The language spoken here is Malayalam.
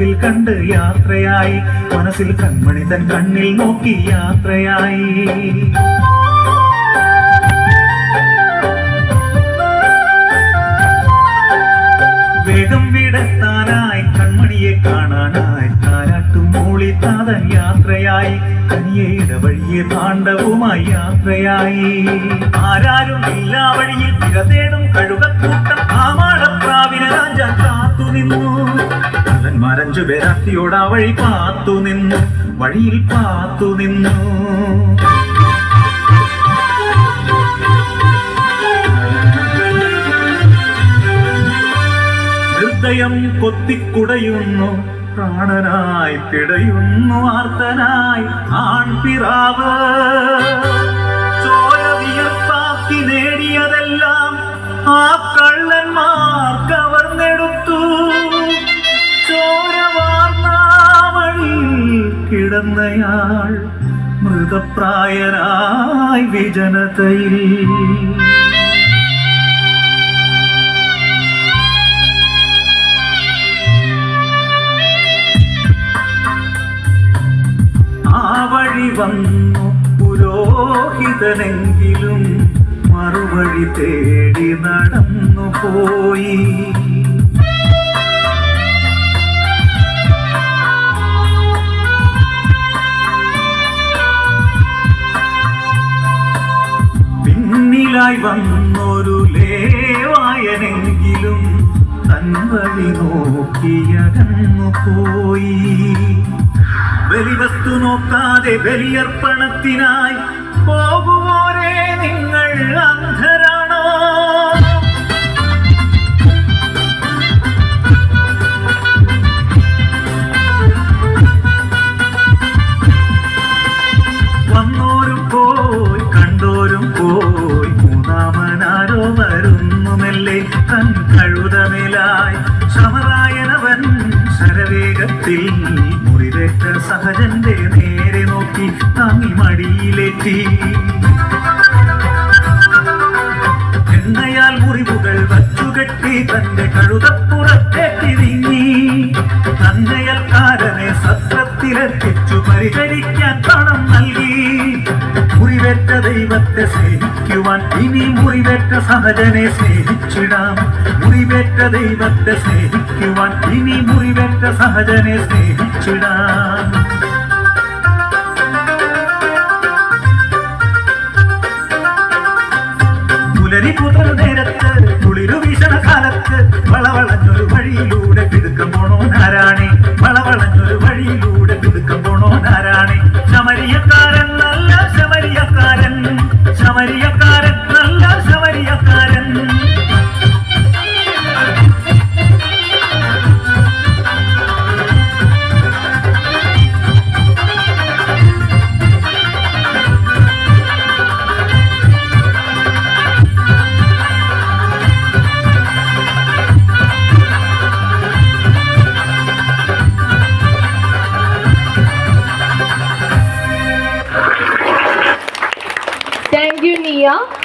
മനസ്സിൽ കണ്ട് യാത്രയായി, മനസ്സിൽ കൺമണി തൻ കണ്ണിൽ നോക്കി യാത്രയായി. വേഗം വിടത്താനായി കൺമണിയെ കാണാനായി താരാട്ടും മൂളി താതൻ യാത്രയായി, കനിയെ ഇടവഴിയെ താണ്ഡവുമായി യാത്രയായി. ആരാരും ഇല്ലാ വഴിയിൽ തിരതേടും കഴുകക്കൂട്ടം ആമാടപ്രാവിനെ രാജാൻ കാത്തു നിന്നു. കള്ളന്മാരഞ്ചു പേരാത്തിയോട് ആ വഴി പാത്തു നിന്നു, വഴിയിൽ പാത്തു നിന്നു. ഹൃദയം കൊത്തിക്കുടയുന്നു, പ്രാണനായി പിടയുന്നു ആർത്തനായി ആൺപിറാവ്. ചോര വിയർപ്പാക്കി നേടിയതെല്ലാം ആ കള്ളന്മാർ കവർന്നെടുത്തു. ചോര വാർന്ന വഴിയിൽ കിടന്നയാൾ മൃതപ്രായനായി വിജനതയിൽ. വഴി വന്നു പുരോഹിതനെങ്കിലും മറുവഴി തേടി നടന്നു പോയി. പിന്നിലായി വന്നൊരു ലേവായനെങ്കിലും തൻ വഴി നോക്കിയകന്നു പോയി. ബലിവസ്തു നോക്കാതെ ബലിയർപ്പണത്തിനായി പോകുവോരേ നിങ്ങൾ അന്ധരാണോ? വന്നോരും പോയി കണ്ടോരും പോയി, മൂന്നാമനാരോ വരുന്നുമല്ലേ തൻ കഴുതമേലായി. ശമറായനവൻ ശരവേഗത്തിൽ മുറിവേറ്റ സഹജന്റെ നേരെ നോക്കി താങ്ങി മടിയിലേറ്റി. എണ്ണയാൽ മുറിവുകൾ വച്ചുകെട്ടി തന്റെ കഴുതപ്പുറത്തേറ്റി നീങ്ങി. തന്നയൽക്കാരനെ സത്രത്തിലെത്തിച്ചു പരിചരിക്കാൻ പണം നൽകി. മുറിവേറ്റ ദൈവത്തെ സ്നേഹിക്കുവാൻ ഇനി മുറിവേറ്റ സഹജനെ സ്നേഹിച്ചിടാം. മുറിവേറ്റ ദൈവത്തെ സ്നേഹിക്കുവാൻ ഇനി മുറിവേറ്റ സഹജനെ സ്നേഹിച്ചിടാം. പുലരി പുതൽ നേരത്ത് കുളിരു വീശണ കാലത്ത് വളവളഞ്ഞൊരു വഴിയിലൂടെ പിടുക്കം പോണോനാരാണേ, വളവളഞ്ഞൊരു വഴിയിലൂടെ പിടുക്കം പോണോനാരാണേ. ശമരിയക്കാരൻ നല്ല ശമരിയക്കാരൻ, ശമരിയക്കാരൻ നല്ല ശമരിയക്കാരൻ. Thank you, Nia.